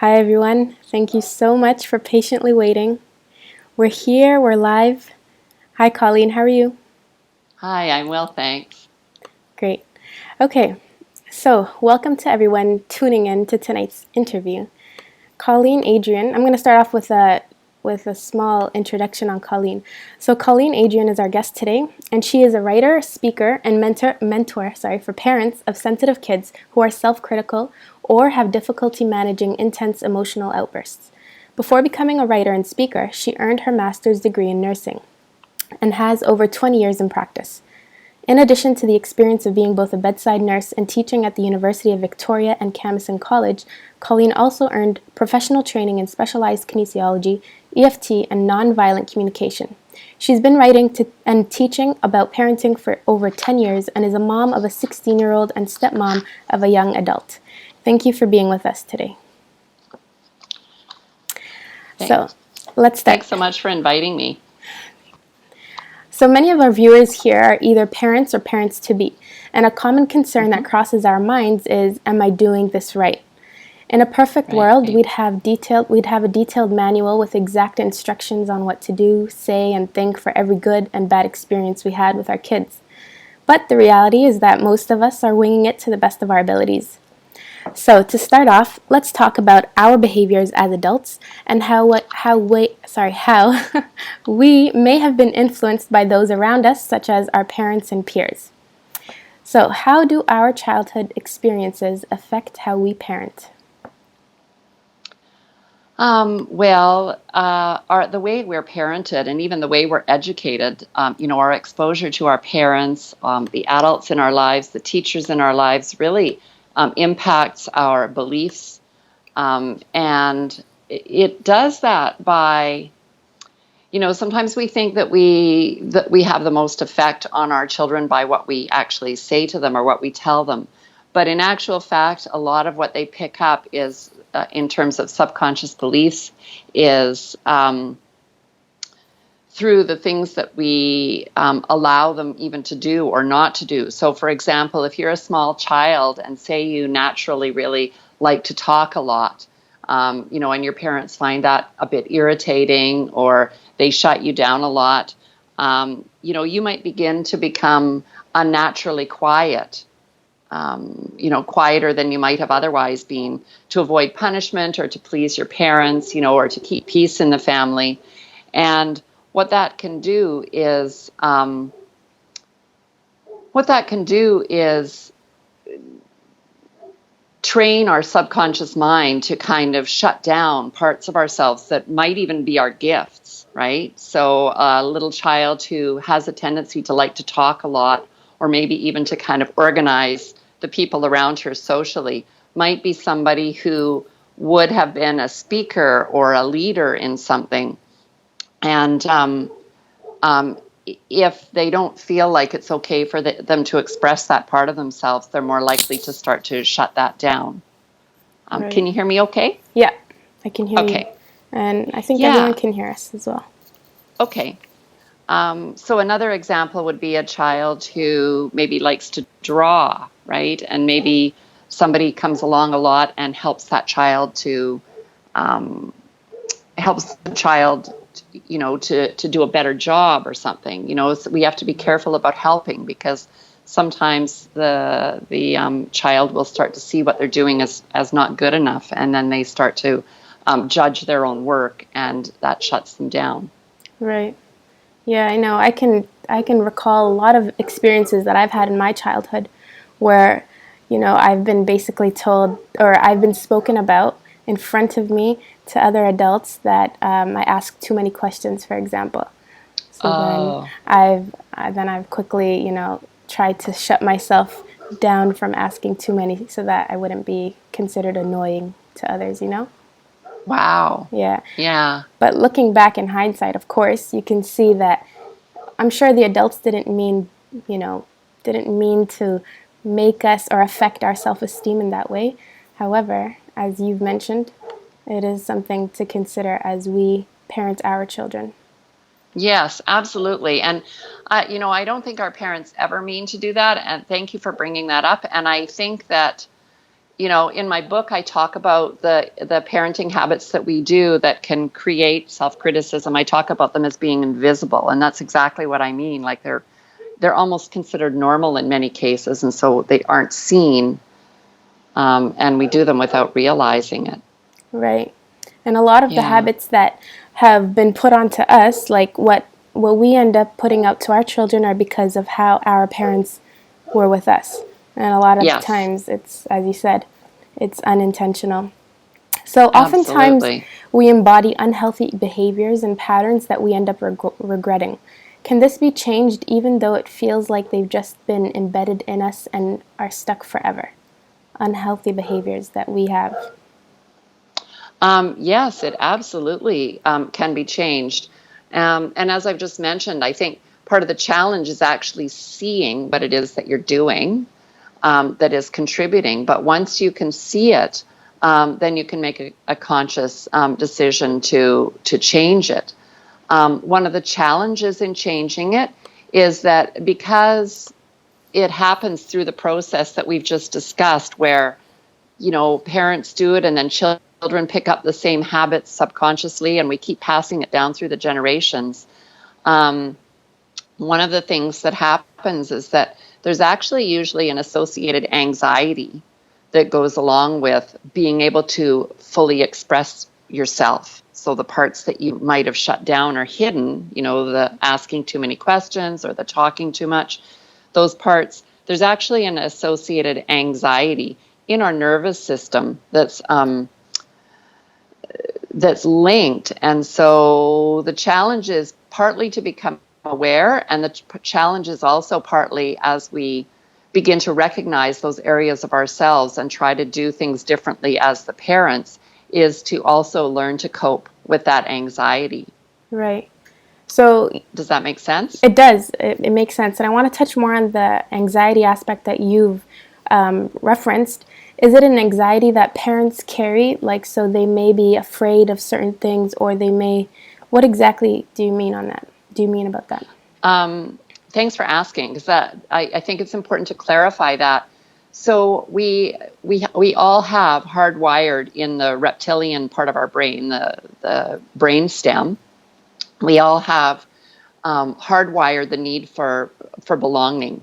Hi, everyone. Thank you so much for patiently waiting. We're here, we're live. Hi, Colleen. How are you? Hi, I'm well, thanks. Great. Okay, so welcome to everyone tuning in to tonight's interview. Colleen Adrian, I'm going to start off with a small introduction on Colleen. So Colleen Adrian is our guest today, and she is a writer, speaker, and mentor for parents of sensitive kids who are self-critical or have difficulty managing intense emotional outbursts. Before becoming a writer and speaker, she earned her master's degree in nursing and has over 20 years in practice. In addition to the experience of being both a bedside nurse and teaching at the University of Victoria and Camosun College, Colleen also earned professional training in specialized kinesiology, EFT, and nonviolent communication. She's been writing and teaching about parenting for over 10 years and is a mom of a 16-year-old and stepmom of a young adult. Thank you for being with us today. So, Thanks. let's start. Thanks so much for inviting me. So many of our viewers here are either parents or parents-to-be, and a common concern that crosses our minds is, am I doing this right? In a perfect world, Right. we'd have a detailed manual with exact instructions on what to do, say, and think for every good and bad experience we had with our kids. But the reality is that most of us are winging it to the best of our abilities. So to start off, let's talk about our behaviors as adults and how we may have been influenced by those around us, such as our parents and peers. So, how do our childhood experiences affect how we parent? The way we're parented and even the way we're educated, our exposure to our parents, the adults in our lives, the teachers in our lives really impacts our beliefs. And it does that by, sometimes we think that we have the most effect on our children by what we actually say to them or what we tell them. But in actual fact, a lot of what they pick up is, in terms of subconscious beliefs, is through the things that we allow them even to do or not to do. So, for example, if you're a small child and say you naturally really like to talk a lot, and your parents find that a bit irritating or they shut you down a lot, you might begin to become unnaturally quiet, quieter than you might have otherwise been to avoid punishment or to please your parents, or to keep peace in the family. And what that can do is, train our subconscious mind to kind of shut down parts of ourselves that might even be our gifts, right? So a little child who has a tendency to like to talk a lot, or maybe even to kind of organize the people around her socially, might be somebody who would have been a speaker or a leader in something. And if they don't feel like it's okay for them to express that part of themselves, they're more likely to start to shut that down. Right. Can you hear me okay? Yeah, I can hear you. Okay. And I think everyone Yeah. can hear us as well. Okay. So another example would be a child who maybe likes to draw, right? And maybe somebody comes along a lot and um, helps the child, to do a better job or something. So we have to be careful about helping, because sometimes the child will start to see what they're doing as not good enough, and then they start to judge their own work, and that shuts them down. Right. Yeah, I know. I can recall a lot of experiences that I've had in my childhood where, I've been basically told or I've been spoken about in front of me to other adults that I ask too many questions, for example. So then Oh, I've quickly, tried to shut myself down from asking too many so that I wouldn't be considered annoying to others. wow. Yeah. Yeah. But looking back in hindsight, of course, you can see that I'm sure the adults you know, didn't mean to make us or affect our self-esteem in that way. However, as you've mentioned, it is something to consider as we parent our children. Yes, absolutely. And, I don't think our parents ever mean to do that. And thank you for bringing that up. And I think that in my book, I talk about the parenting habits that we do that can create self-criticism. I talk about them as being invisible, and that's exactly what I mean. Like they're almost considered normal in many cases, and so they aren't seen, and we do them without realizing it. Right. And a lot of the Yeah. habits that have been put onto us, like what we end up putting out to our children, are because of how our parents were with us. And a lot of Yes, times it's, as you said, it's unintentional. So oftentimes absolutely. we embody unhealthy behaviors and patterns that we end up regretting. Can this be changed even though it feels like they've just been embedded in us and are stuck forever? Unhealthy behaviors that we have. Yes, it absolutely can be changed. And as I've just mentioned, I think part of the challenge is actually seeing what it is that you're doing that is contributing. But once you can see it, then you can make a conscious decision to change it. One of the challenges in changing it is that because it happens through the process that we've just discussed, where parents do it and then children pick up the same habits subconsciously, and we keep passing it down through the generations. One of the things that happens is that there's actually usually an associated anxiety that goes along with being able to fully express yourself. So the parts that you might have shut down or hidden, the asking too many questions or the talking too much, those parts, there's actually an associated anxiety in our nervous system that's linked. And so the challenge is partly to become aware, and the challenge is also partly as we begin to recognize those areas of ourselves and try to do things differently as the parents, is to also learn to cope with that anxiety. Right. So Does that make sense? it does. It makes sense. And I want to touch more on the anxiety aspect that you've referenced. Is it an anxiety that parents carry? Like, so they may be afraid of certain things, or they may. What exactly do you mean on that? Do you mean about that? Thanks for asking, because I think it's important to clarify that. So we all have hardwired in the reptilian part of our brain, the brain stem. We all have hardwired the need for belonging.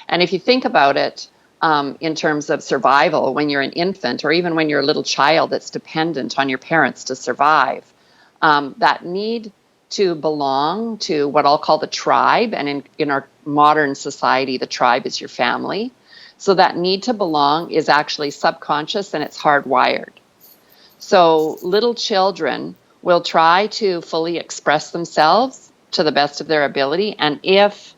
And if you think about it in terms of survival, when you're an infant or even when you're a little child that's dependent on your parents to survive, that need to belong to what I'll call the tribe. And in our modern society, the tribe is your family. So that need to belong is actually subconscious and it's hardwired. So little children will try to fully express themselves to the best of their ability. And if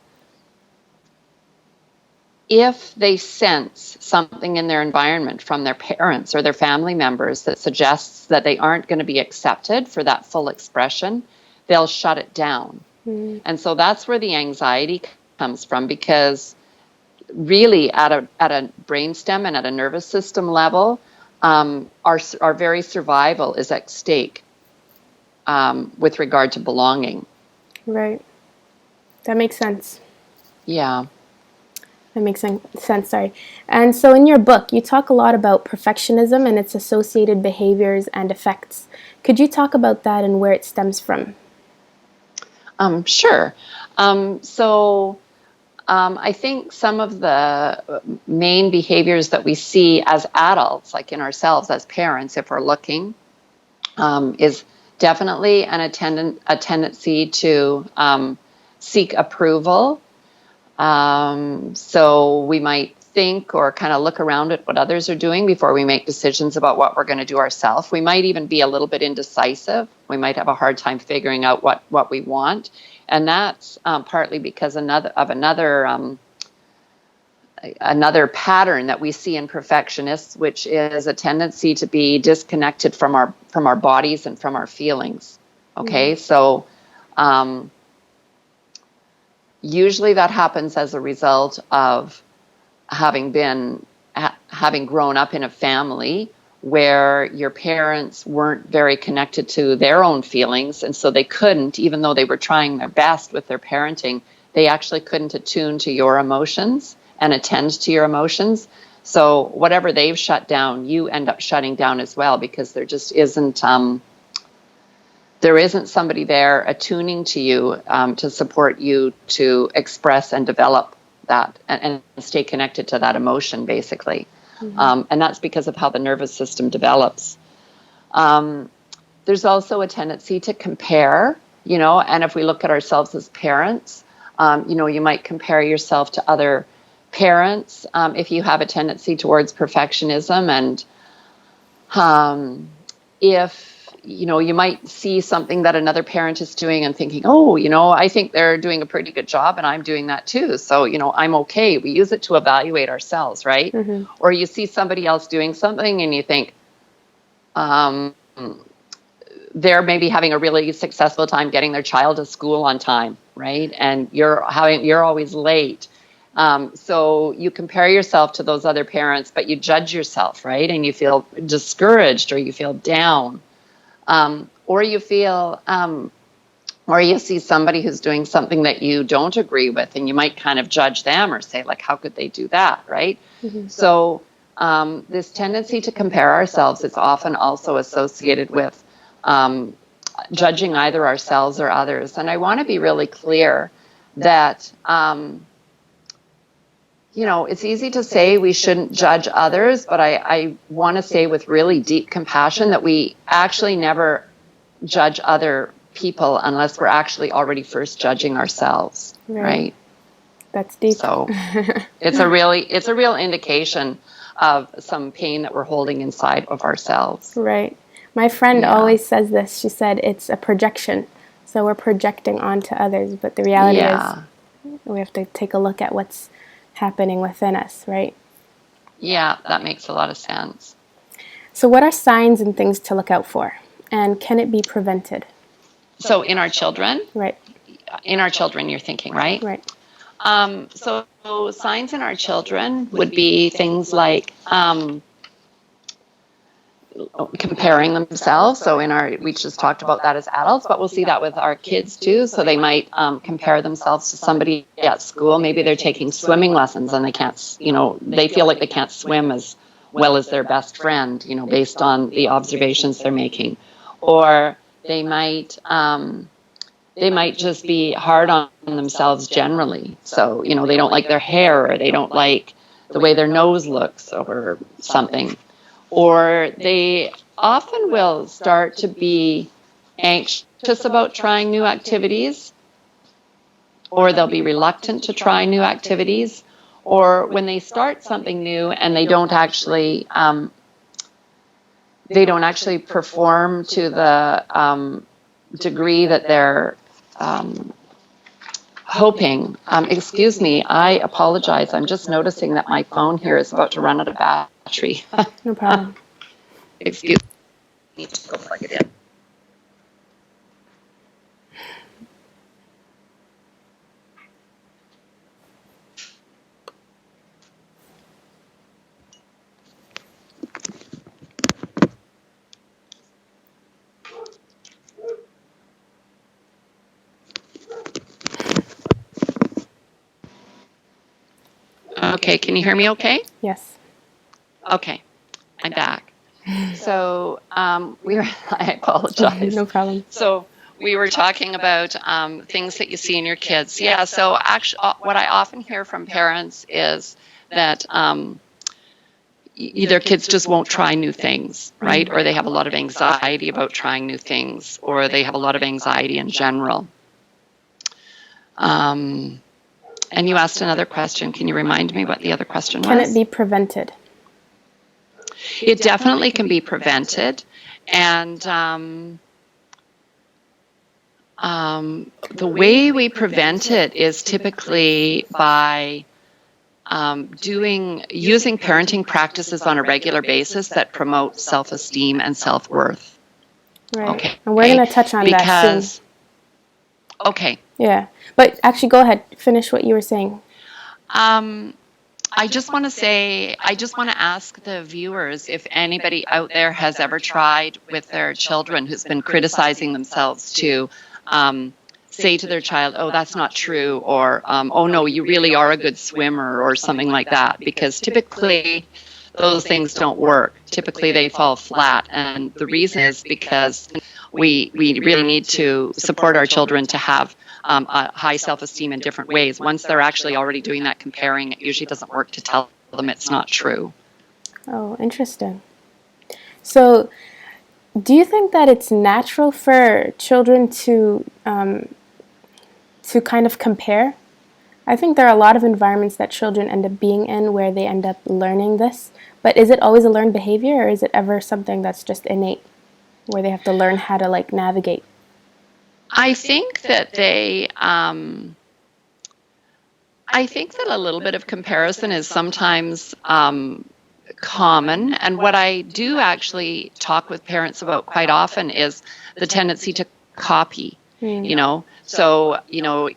they sense something in their environment from their parents or their family members that suggests that they aren't going to be accepted for that full expression, they'll shut it down. Mm. And so that's where the anxiety comes from, because really at a brainstem and at a nervous system level, our very survival is at stake with regard to belonging. Right. That makes sense. Yeah. That makes sense, sorry. And so in your book, you talk a lot about perfectionism and its associated behaviors and effects. Could you talk about that and where it stems from? Sure. I think some of the main behaviors that we see as adults, like in ourselves as parents, if we're looking, is definitely a tendency to seek approval. So we might think or kind of look around at what others are doing before we make decisions about what we're going to do ourselves. We might even be a little bit indecisive. We might have a hard time figuring out what we want. And that's partly because another pattern that we see in perfectionists, which is a tendency to be disconnected from our bodies and from our feelings. Okay, so usually that happens as a result of having grown up in a family where your parents weren't very connected to their own feelings, and so they couldn't, even though they were trying their best with their parenting, they actually couldn't attune to your emotions and attend to your emotions. So whatever they've shut down, you end up shutting down as well, because there just isn't somebody there attuning to you to support you to express and develop that and stay connected to that emotion, basically. And that's because of how the nervous system develops. There's also a tendency to compare, and if we look at ourselves as parents, you might compare yourself to other parents if you have a tendency towards perfectionism. And if you might see something that another parent is doing and thinking, oh, I think they're doing a pretty good job and I'm doing that too, so I'm okay. We use it to evaluate ourselves, right? Or you see somebody else doing something and you think they're maybe having a really successful time getting their child to school on time, right? And you're always late. So you compare yourself to those other parents, but you judge yourself, right? And you feel discouraged, or you feel down, or you feel, or you see somebody who's doing something that you don't agree with, and you might kind of judge them or say, like, how could they do that, right? So this tendency to compare ourselves is often also associated with judging either ourselves or others. And I want to be really clear that, it's easy to say we shouldn't judge others, but I want to say with really deep compassion that we actually never judge other people unless we're actually already first judging ourselves, right? That's deep. So it's a real indication of some pain that we're holding inside of ourselves. Right. My friend always says this. She said it's a projection. So we're projecting onto others, but the reality is we have to take a look at what's happening within us, right? Yeah, that makes a lot of sense. So what are signs and things to look out for? And can it be prevented? So in our children? Right. In our children, you're thinking, right? Right. So signs in our children would be things like comparing themselves. So we just talked about that as adults, but we'll see that with our kids too. So they might compare themselves to somebody at school. Maybe they're taking swimming lessons and they can't, they feel like they can't swim as well as their best friend, based on the observations they're making. Or they might just be hard on themselves generally. So, they don't like their hair, or they don't like the way their nose looks or something. Or they often will start to be anxious about trying new activities, or they'll be reluctant to try new activities. Or when they start something new and they don't actually perform to the degree that they're hoping. Excuse me, I apologize. I'm just noticing that my phone here is about to run out of battery. No problem. Excuse me. I need to go plug it in. Okay, can you hear me okay? Yes. Okay, I'm back. So I apologize. No problem. So we were talking about things that you see in your kids. Yeah, so actually what I often hear from parents is that either kids just won't try new things, right? Or they have a lot of anxiety about trying new things, or they have a lot of anxiety in general. And you asked another question. Can you remind me what the other question was? Can it be prevented? It definitely can be prevented. And the way we prevent it is typically by using parenting practices on a regular basis that promote self-esteem and self-worth. Right. Okay. And we're going to touch on that soon. Okay. Yeah. But actually, go ahead. Finish what you were saying. I just want to ask the viewers if anybody out there has ever tried with their children who's been criticizing themselves to say to their child, oh, that's not true, or oh no, you really are a good swimmer, or something like that, because typically those things don't work. Typically they fall flat, and the reason is because we really need to support our children to have a high self-esteem in different ways. Once they're actually already doing that comparing, it usually doesn't work to tell them it's not true. Oh, interesting. So, do you think that it's natural for children to kind of compare? I think there are a lot of environments that children end up being in where they end up learning this. But is it always a learned behavior, or is it ever something that's just innate, where they have to learn how to like navigate? I think that I think that a little bit of comparison is sometimes common. And what I do actually talk with parents about quite often is the tendency to copy, you know. So, you know,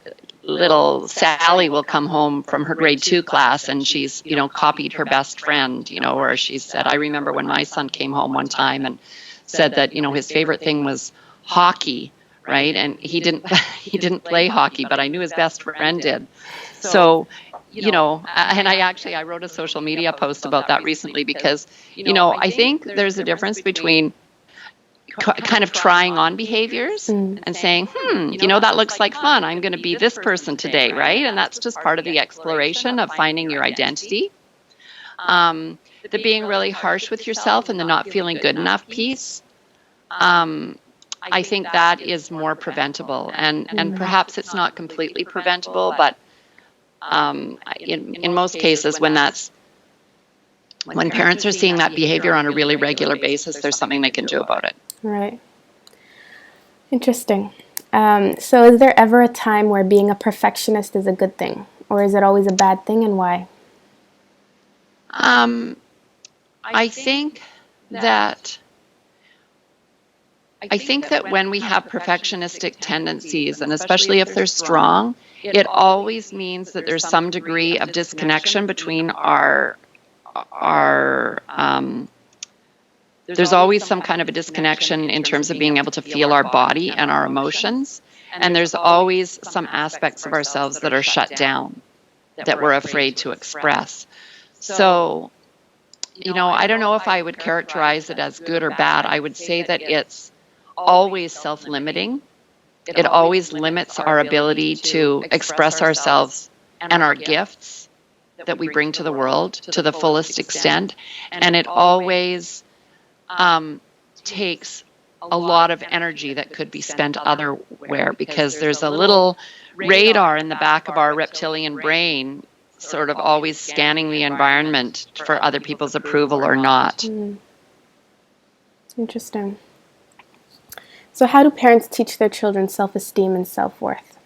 little Sally will come home from her grade 2 class and she's, you know, copied her best friend, you know, or she said, I remember when my son came home one time and said that, you know, his favorite thing was hockey, right? And he didn't play hockey, but I knew his best friend did. So, you know, and I wrote a social media post about that recently because, you know, I think there's a difference between kind of trying on behaviors and saying, you know, that looks like fun. I'm going to be this person today, right? And that's just part of the exploration of finding your identity. The being really harsh with yourself and the not feeling good enough piece, I think that is more preventable. And perhaps it's not completely preventable, but in most cases, when parents are seeing that behavior on a really regular basis, there's something they can do about it. Right. Interesting. So is there ever a time where being a perfectionist is a good thing? Or is it always a bad thing, and why? I think that when we have perfectionistic tendencies, and especially if they're strong, it always means that there's some degree of disconnection between there's always some kind of a disconnection in terms of being able to feel our body and our emotions. And there's always some aspects of ourselves that are shut down, that we're afraid to express. So, you know, I don't know if I would characterize it as good or bad. I would say that it's always self-limiting. It always limits our ability to express ourselves and our gifts that we bring to the world to the fullest extent. And it always takes a lot of energy that could be spent otherwhere, because there's a little radar in the back of our reptilian brain sort of always scanning the environment for other people's approval or not. Interesting. So how do parents teach their children self-esteem and self-worth?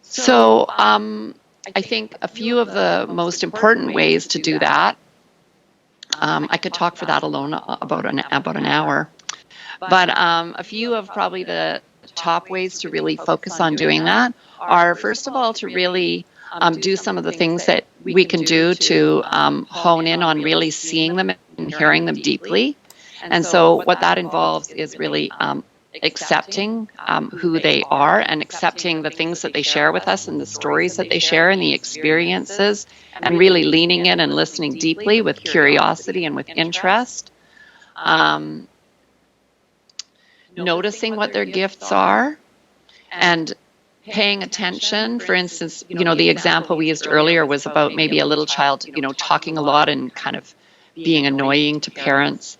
So I think a few of the most important ways to do that, I could talk for that alone about an hour, but a few of probably the top ways to really focus on doing that are, first of all, to really do some of the things that we can do to hone in on really seeing them and hearing them deeply. And so what that involves is really accepting who they are and accepting the things that they share with us and the stories that they share and the experiences, and really leaning in and listening deeply with curiosity and with interest. Noticing what their gifts are and paying attention. For instance, you know, the example we used earlier was about maybe a little child, you know, talking a lot and kind of being annoying to parents.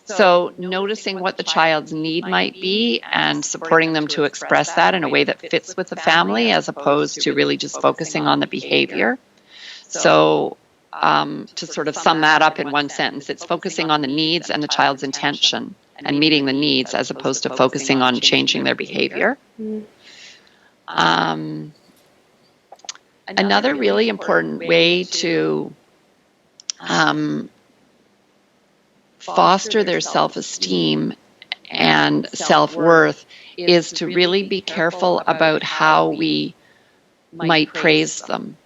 So noticing what the child's need might be and supporting them to express that in a way that fits with the family, as opposed to really just focusing on the behavior. So to sort of sum that up in one sentence, it's focusing on the needs and the child's intention and meeting the needs, as opposed to focusing on changing their behavior. Another really important way to foster their self-esteem and self-worth is to really be careful about how we might praise them.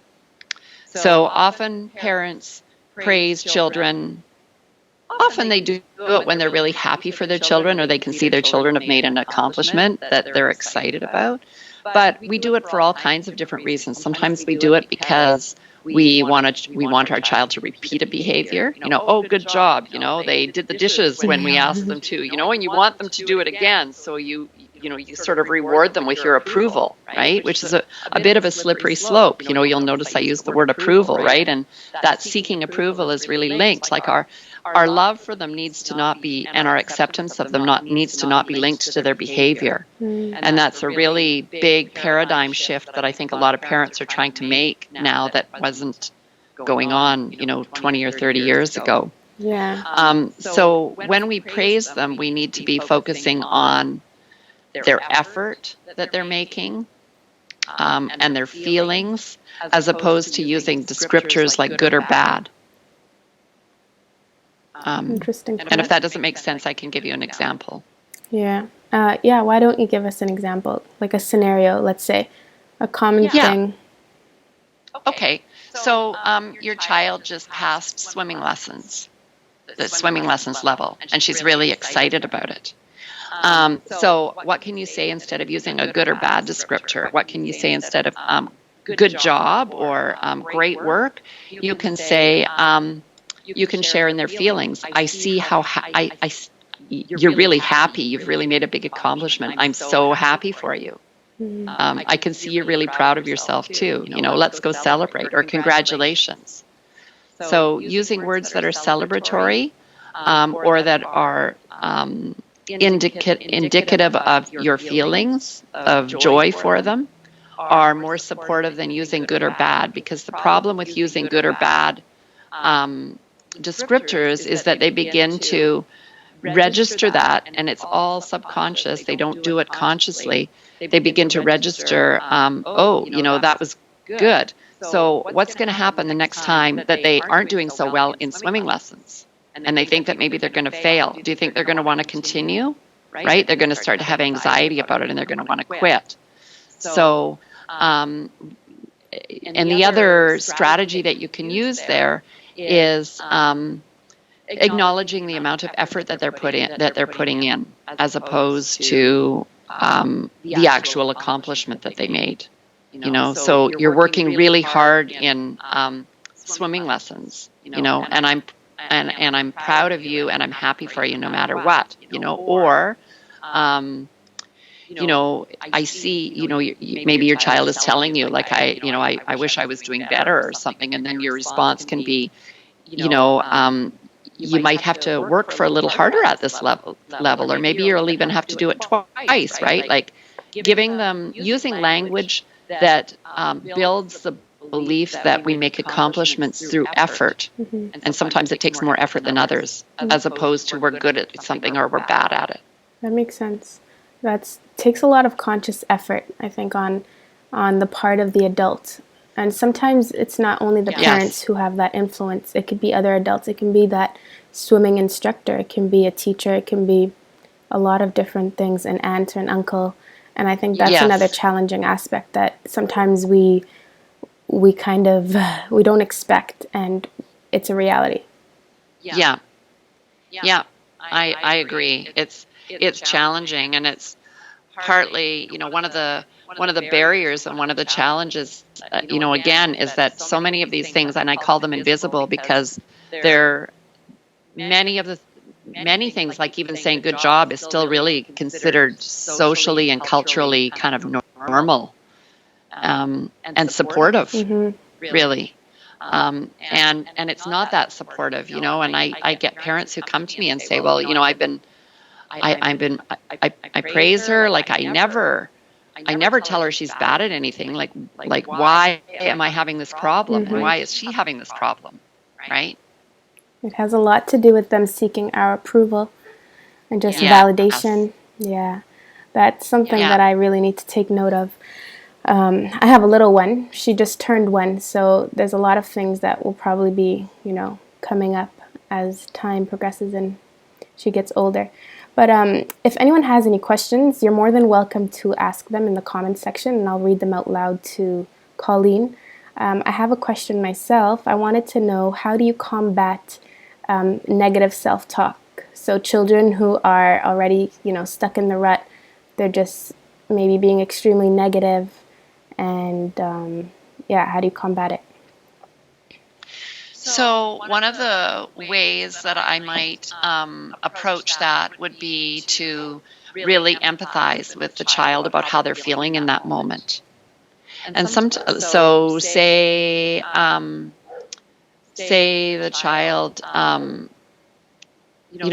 So often parents praise children Often they do it when they're really happy for their children, or they can see their children have made an accomplishment that they're excited about. But we do it for all kinds of different reasons. Sometimes we do it because we want our child to repeat a behavior. Oh, good job. They did the dishes when we asked them to. And you want them to do it again. So you sort of reward them with your approval, right? Which is a bit of a slippery slope. You'll notice I use the word approval, right? And that seeking approval is really linked. Like our love for them needs to not be, and our acceptance of them needs to not be linked to their behavior. And that's a really big paradigm shift that I think a lot of parents are trying to make now that wasn't going on, 20 or 30 years ago. Yeah. So when we praise them, we need to be focusing on their effort that they're making, and their feelings, as opposed to using descriptors like good or bad. Interesting. And if that doesn't make sense, I can give you an example. Yeah. Yeah, why don't you give us an example, like a scenario, let's say, a common thing. Okay. So your child just passed swimming lessons, the swimming lessons level, and she's really excited about it. So what can you say instead of using a good or bad descriptor? What can you say instead of good job or great work? You can say, you can share in their feelings. I see how you're really happy. You've really made a big accomplishment. I'm so happy for you. I can see you're really proud of yourself too. Let's go celebrate, or congratulations. So using words that are celebratory, or that are indicative of your feelings of joy for them, are more supportive than using good or bad. Because the problem with using good or bad descriptors is that they begin to register that, and it's all subconscious. They don't do it consciously. They begin to register, that was good. So what's going to happen the next time that they aren't doing so well in swimming lessons, and they think that maybe they're going to fail? Do you think they're going to want to continue? Right? They're going to start to have anxiety about it, and they're going to want to quit. So, and the other strategy that you can use there is acknowledging the amount of effort that they're putting in, as opposed to the actual accomplishment that they made. So you're working really hard in swimming lessons, and I'm proud of you, and I'm happy for you no matter what, or I see, maybe your child is telling you, like, I wish I was doing better or something, and then your response can be, you might have to work for a little harder at this level, or maybe you'll even have to do it twice, right? Like using language that builds the belief that we make accomplishments through effort. And sometimes it takes more effort than others, as opposed to we're good at something or we're bad at it. That makes sense. That takes a lot of conscious effort, I think, on the part of the adult. And sometimes it's not only the parents who have that influence. It could be other adults. It can be that swimming instructor. It can be a teacher. It can be a lot of different things, an aunt or an uncle. And I think that's another challenging aspect that sometimes we don't expect, and it's a reality. Yeah. I agree. It's challenging, and it's partly, one of the barriers and one of the challenges, again, is that so many of these things, and I call them invisible, because they're many things, like even saying good job, is still really considered socially and culturally kind of normal, and supportive, really. And it's not that supportive, and I get parents who come to me and say, well, I praise her, like I never tell her she's bad at anything. Like why am I having this problem? And why is she having this problem? Right? It has a lot to do with them seeking our approval and just validation. Yeah. That's something that I really need to take note of. I have a little one. She just turned 1, so there's a lot of things that will probably be, coming up as time progresses and she gets older. But if anyone has any questions, you're more than welcome to ask them in the comments section, and I'll read them out loud to Colleen. I have a question myself. I wanted to know, how do you combat negative self-talk. So children who are already, stuck in the rut, they're just maybe being extremely negative, and how do you combat it? So one of the ways that I might approach that would be to really empathize with the child about how they're feeling in that moment. And so say the child,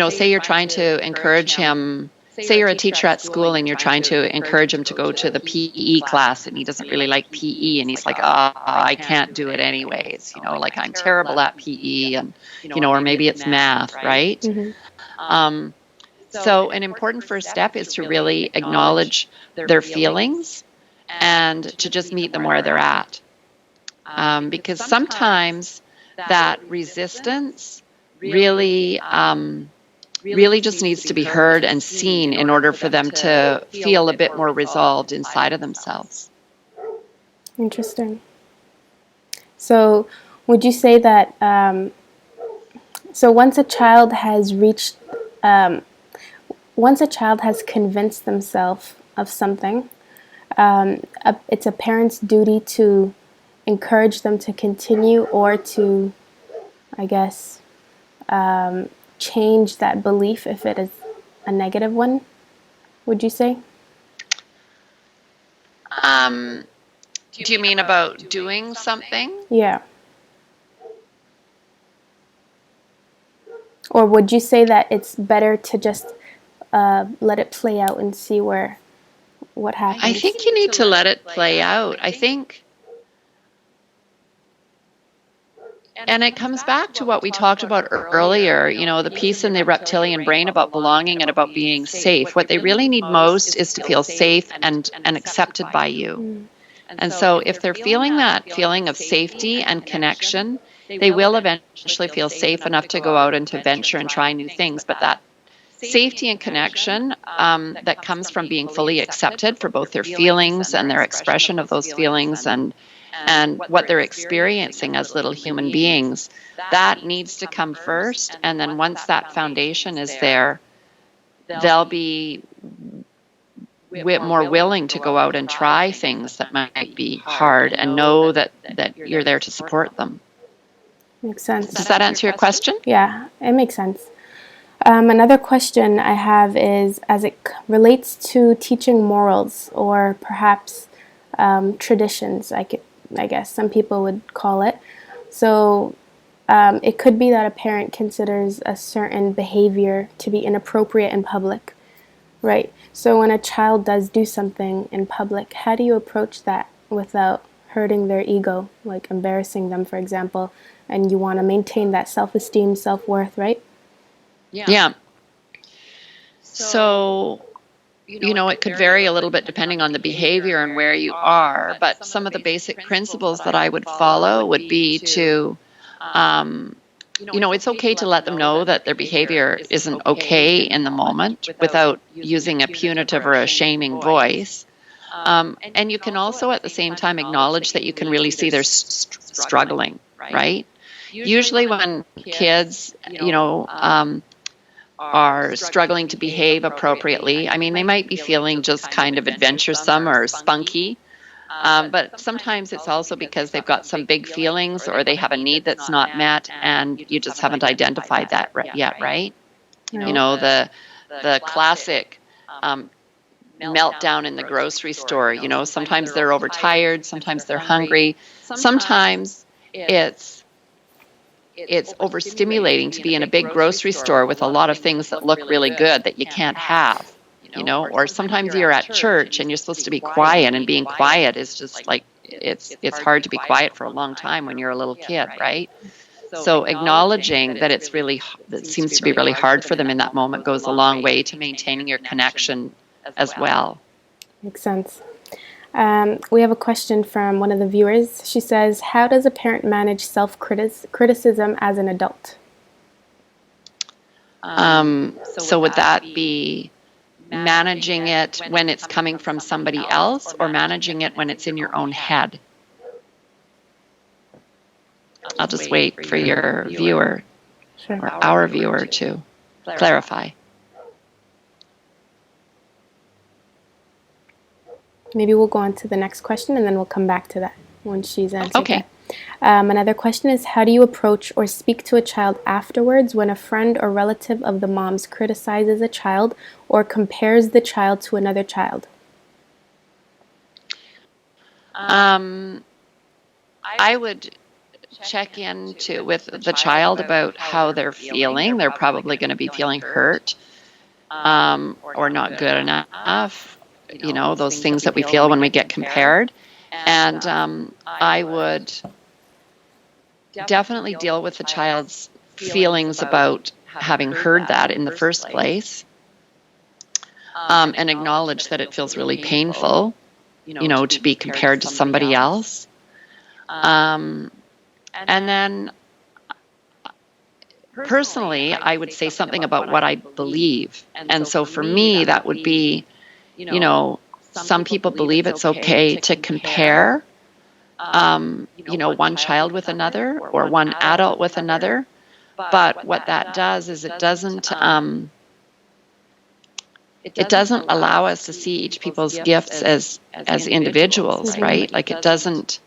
say you're trying to encourage him. Say you're a teacher at school and you're trying to encourage him to go to the PE class, and he doesn't really like PE, and he's like, I can't do it anyways, like I'm terrible at PE, and, or maybe it's math, right? Mm-hmm. So an important first step is to really acknowledge their feelings and to just meet them where they're at. Because sometimes that resistance really just needs to be heard and seen in order for them to feel a bit more resolved inside of themselves. Interesting. So would you say that, so once a child has convinced themselves of something, it's a parent's duty to encourage them to continue, or to, I guess, change that belief if it is a negative one, would you say? Do you mean about doing something? Yeah. Or would you say that it's better to just let it play out and see what happens? I think you need to let it play out. I think, and it comes back to what we talked about earlier, the piece in the reptilian brain about belonging and about being safe. What they really need most is to feel safe and accepted by you. Mm. And so if they're feeling that feeling of safety and connection, they will eventually feel safe enough to go out and to venture and try new things. But that safety and connection that comes from being fully accepted for both their feelings and their expression of those feelings, and what they're experiencing as little human beings, that needs to come first. And then once that foundation is there, they'll be more willing to go out and try things that might be hard, and know that you're there to support them. Makes sense. Does that answer your question? Yeah, it makes sense. Another question I have is, as it relates to teaching morals, or perhaps traditions, I guess some people would call it. So it could be that a parent considers a certain behavior to be inappropriate in public, right? So when a child does do something in public, how do you approach that without hurting their ego, like embarrassing them, for example, and you want to maintain that self-esteem, self-worth, right? Yeah. So, it could vary a little bit depending on the behavior and where you are, but some of the basic principles that I would follow would be to, it's okay to let them know that their behavior isn't okay in the moment without using a punitive or a shaming voice. And you can also at the same time acknowledge that you can really see they're struggling, right? Usually when kids, are struggling to behave appropriately, I mean, they might be feeling just kind of adventuresome or spunky, but sometimes it's also because they've got some big feelings, or they have a need that's not met, and you just haven't identified that yet, right? The classic meltdown in the grocery store. Sometimes they're overtired, sometimes they're hungry, sometimes it's overstimulating to be in a big grocery store with a lot of things that look really good that you can't have, or sometimes you're at church and you're supposed to be quiet, and being quiet is just like, it's hard to be quiet for a long time when you're a little kid, right? So acknowledging that that seems to be really hard for them in that moment goes a long way to maintaining your connection as well. Makes sense. We have a question from one of the viewers. She says, how does a parent manage self-criticism as an adult? So would that be managing it when it's coming from somebody else, or managing it when it's in your own head? I'll just wait for your viewer. Sure. or our viewer to clarify. Maybe we'll go on to the next question and then we'll come back to that when she's answered Okay. that. Another question is, how do you approach or speak to a child afterwards when a friend or relative of the mom's criticizes a child or compares the child to another child? I would check in with the child about how they're feeling. They're probably going to be feeling hurt, or not good enough. Those things that we feel when we get compared. And I would definitely deal with the child's feelings about having heard that in the first place, and acknowledge that it feels really painful, to be compared to somebody else. And then personally, I would say something about what I believe. And so for me, that would be, some people believe it's okay to compare, one child with another or one adult with another. But what that does is it doesn't allow us to see each people's gifts as individuals, right? Like it doesn't.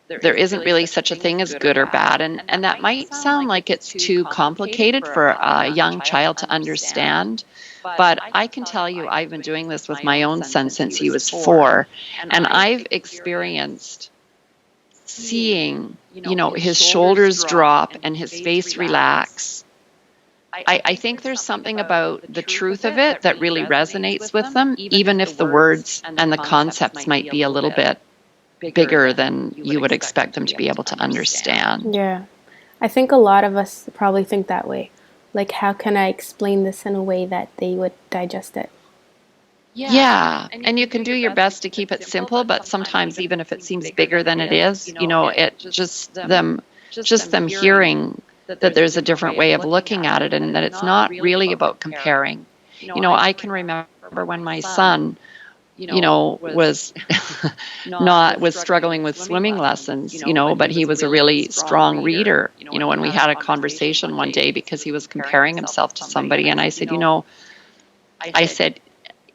There isn't really such a thing as good or bad, and that might sound like it's too complicated for a young child to understand. But I can tell you, I've been doing this with my own son since he was 4, and I've experienced seeing, his shoulders drop and his face relax. I think there's something about the truth of it that really resonates with them, even if the words and the concepts might be a little bit bigger than you would expect them to be able to understand. Yeah. I think a lot of us probably think that way. Like, how can I explain this in a way that they would digest it? Yeah, and you can do your best to keep it simple, but sometimes even if it seems bigger than it is, it just them hearing that there's a different way of looking at it and that it's not really about comparing. I can remember when my son was was struggling with swimming lessons, but he was a really strong reader, when we had a conversation one day because he was comparing himself to somebody. And I said,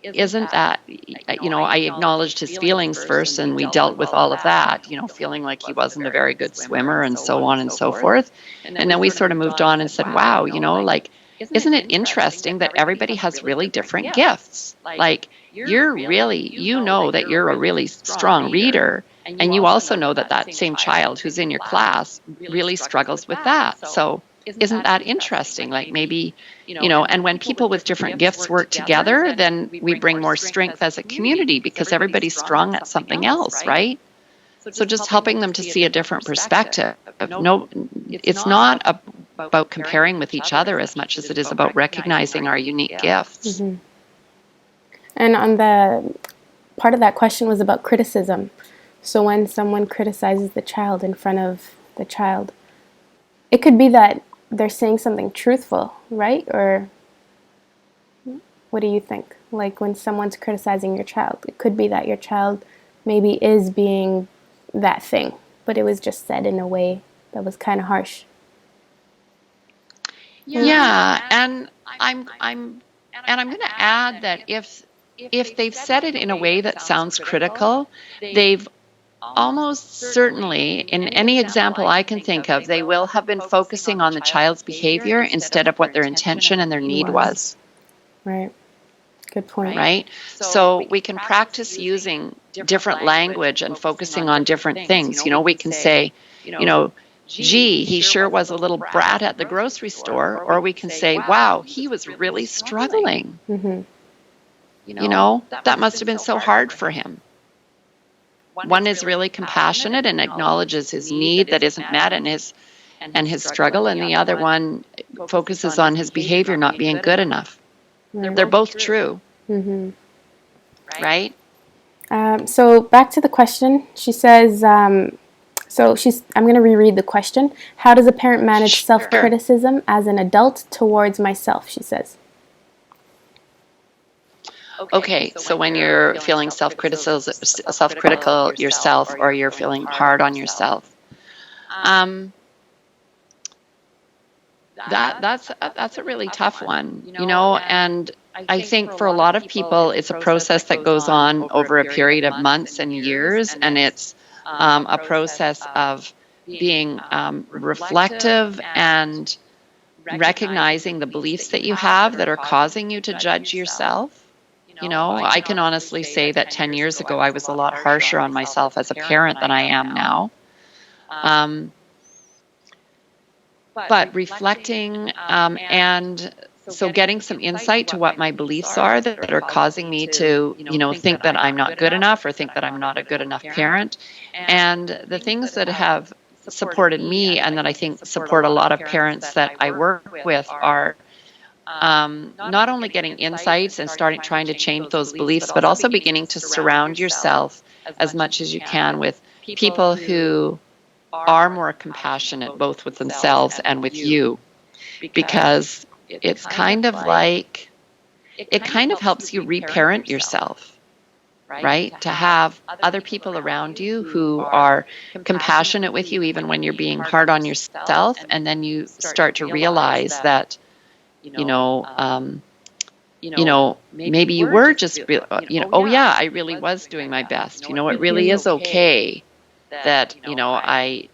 isn't that, I acknowledged his feelings first and we dealt with all of that, feeling like he wasn't a very good swimmer and so on and so forth. And then we sort of moved on and said, wow, like, isn't it interesting that everybody has really different gifts? Like, you're really, that you're a really strong reader, and you also know that that same child who's in your class really struggles with that. So isn't that interesting? Like maybe, and when people with different gifts work together, then we bring more strength as a community because everybody's strong at something else, right? So just helping them to see a different perspective. No, it's not about comparing with each other as much as it is about recognizing our unique gifts. Mm-hmm. And on the part of that question was about criticism. So when someone criticizes the child in front of the child, it could be that they're saying something truthful, right? Or what do you think? Like when someone's criticizing your child, it could be that your child maybe is being that thing, but it was just said in a way that was kind of harsh. Yeah, and I'm going to add that if they've said it in a way that sounds critical, they've almost certainly, in any example I can think of, they will have been focusing on the child's behavior instead of what their intention and their need was. Right. Good point. Right? So we can practice using different language and focusing on different things. We can say, gee, he sure was a little brat at the grocery store. Or we can say, wow, he was really struggling. Mm-hmm. That must have been so hard for him. One is really compassionate and acknowledges his need that isn't met and his struggle, and the other one focuses on his behavior not being good enough. Right. They're both true. Mm-hmm. Right? So back to the question. She says, I'm going to reread the question. How does a parent manage self-criticism as an adult towards myself, she says. Okay, so when you're feeling self-critical yourself, or you're feeling hard on yourself, That's a really tough one, and I think for a lot of people, it's a process that goes on over a period of months and years, and it's a process of being reflective and recognizing the beliefs that you have that are causing you to judge yourself. I can honestly say that 10 years ago, I was a lot harsher on myself as a parent than I am now. But reflecting and so getting some insight to what my beliefs are that are causing me to, think that I'm not good enough or think that I'm not a good enough parent. And the things that have supported me and that I think support a lot of parents that I work with are not only getting insights and trying to change those beliefs, but also beginning to surround yourself as much as you can with people who are more compassionate both with themselves and with you, because it's kind of like it kind of helps you reparent yourself, right? To have other people around you who are compassionate with you even when you're being hard on yourself, and then you start to realize that maybe you were just oh yeah, I really was doing my best. It really is okay that I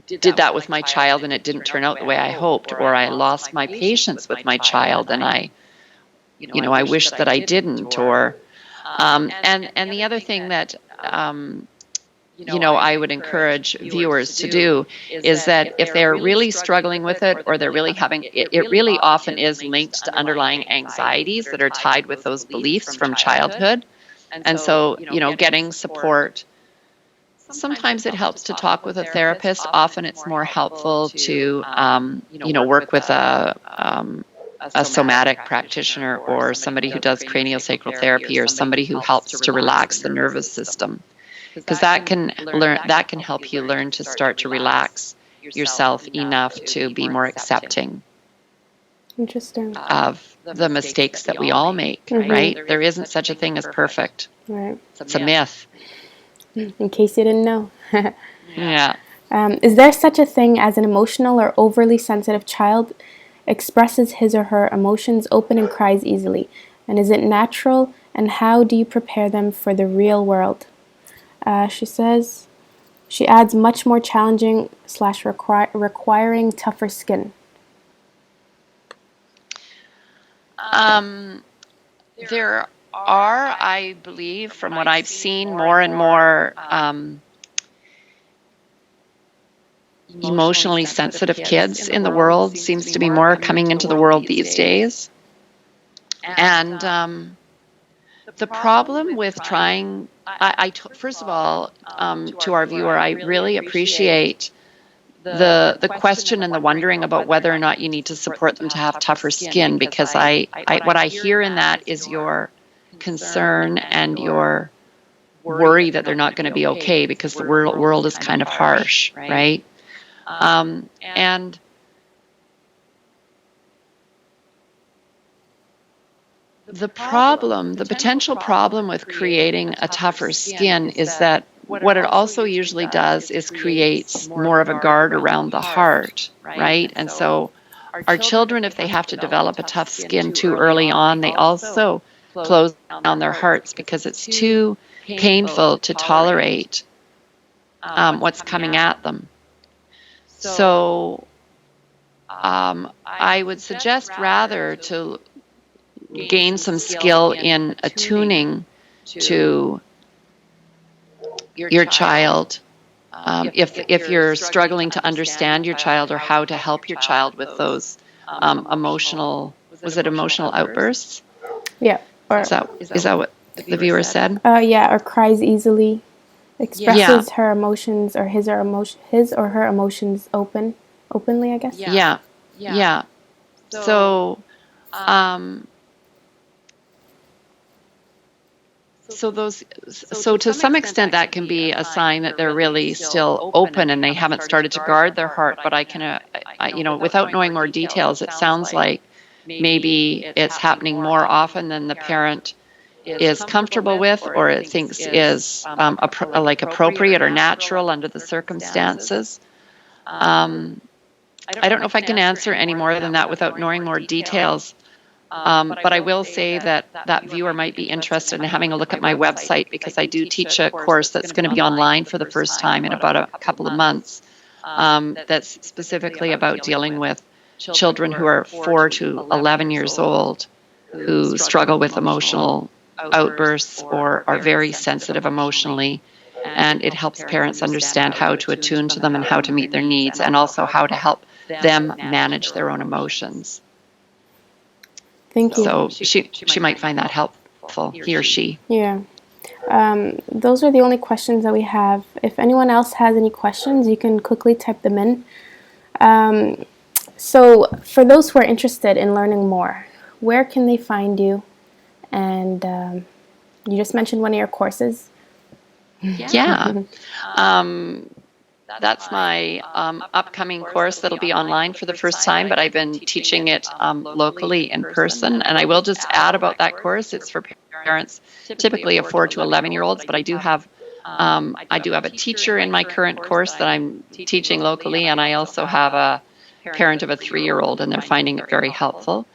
did that with my child and it didn't turn out the way I hoped, or I lost my patience with my child and I wish that I didn't, or and the other thing that I would encourage viewers to do is that if they're really struggling with it, or they're really having it really often is linked to underlying anxieties that are tied with those beliefs from childhood. And so, getting support. Sometimes it helps to talk with a therapist. Often it's more helpful to, work with a somatic practitioner or somebody who does craniosacral therapy, or somebody who helps to relax the nervous system, because that can help you learn to start to relax yourself enough to be more accepting Interesting. of the mistakes that we all make, right? There isn't such a thing as perfect. Right. It's a myth. In case you didn't know. Yeah. Is there such a thing as an emotional or overly sensitive child expresses his or her emotions open and cries easily? And is it natural? And how do you prepare them for the real world? She says, she adds much more challenging / requiring tougher skin. There are, I believe, from what I've seen, more and more emotionally sensitive kids in the world. Seems to be more coming into the world these days. And the problem with trying, first of all, to our viewer, I really appreciate the question and the wondering about whether or not you need to support them to have tougher skin, because what I hear in that is your concern and your worry that they're not going to be okay because the world is kind of harsh, right? And the potential problem with creating a tougher skin is that what it also usually does is creates more of a guard around the heart, right? And so our children, if they have to develop a tough skin too early on, they also close down their hearts because it's too painful to tolerate what's coming at them. So I would suggest rather to gain some skill in attuning to your child. If you're struggling to understand your child or how to help your child with those emotional outbursts? Yeah. Or, is that what the viewer said? Yeah, or cries easily, expresses her emotions or his or her emotions openly, I guess. Yeah. So to some extent that can be a sign that they're really still open and they haven't started to guard their heart. But I can, without knowing more details, it sounds like maybe it's happening more often than the parent is comfortable with, or it thinks is appropriate or natural under the circumstances. I don't know if I can answer any more than that without knowing more details. But I will say that that viewer might be interested in having a look at my website, because I do teach a course that's going to be online for the first time in about a couple of months, that's specifically about dealing with children who are 4 to 11 years old who struggle with emotional outbursts or are very sensitive emotionally. And it helps parents understand how to attune to them and how to meet their needs, and also how to help them manage their own emotions. Thank you. So she might find that helpful, he or she. Yeah. Those are the only questions that we have. If anyone else has any questions, you can quickly type them in. So for those who are interested in learning more, where can they find you? And you just mentioned one of your courses. Yeah. That's my upcoming course that'll be online for the first time, but I've been teaching it locally in person. And I will just add about that course, it's for parents typically of 4 to 11-year-olds, but I do have a teacher in my current course that I'm teaching locally, and I also have a parent of a 3-year-old, and they're finding it very helpful.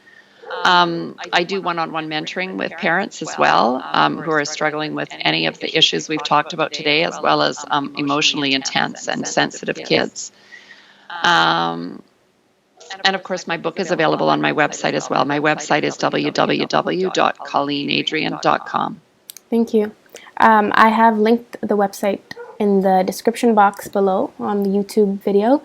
I do one-on-one mentoring with parents as well, who are struggling with any of the issues we've talked about today, as well as emotionally intense and sensitive kids. And of course, my book is available on my website as well. My website is www.colleenadrian.com. Thank you. I have linked the website in the description box below on the YouTube video.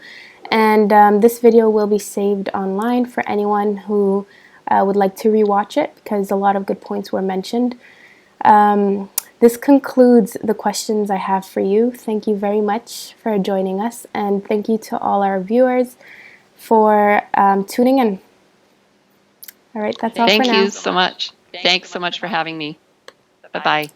And this video will be saved online for anyone who would like to rewatch it, because a lot of good points were mentioned. This concludes the questions I have for you. Thank you very much for joining us, and thank you to all our viewers for tuning in. All right, that's all for now. Thank you so much. Thanks so much for having me. Bye-bye.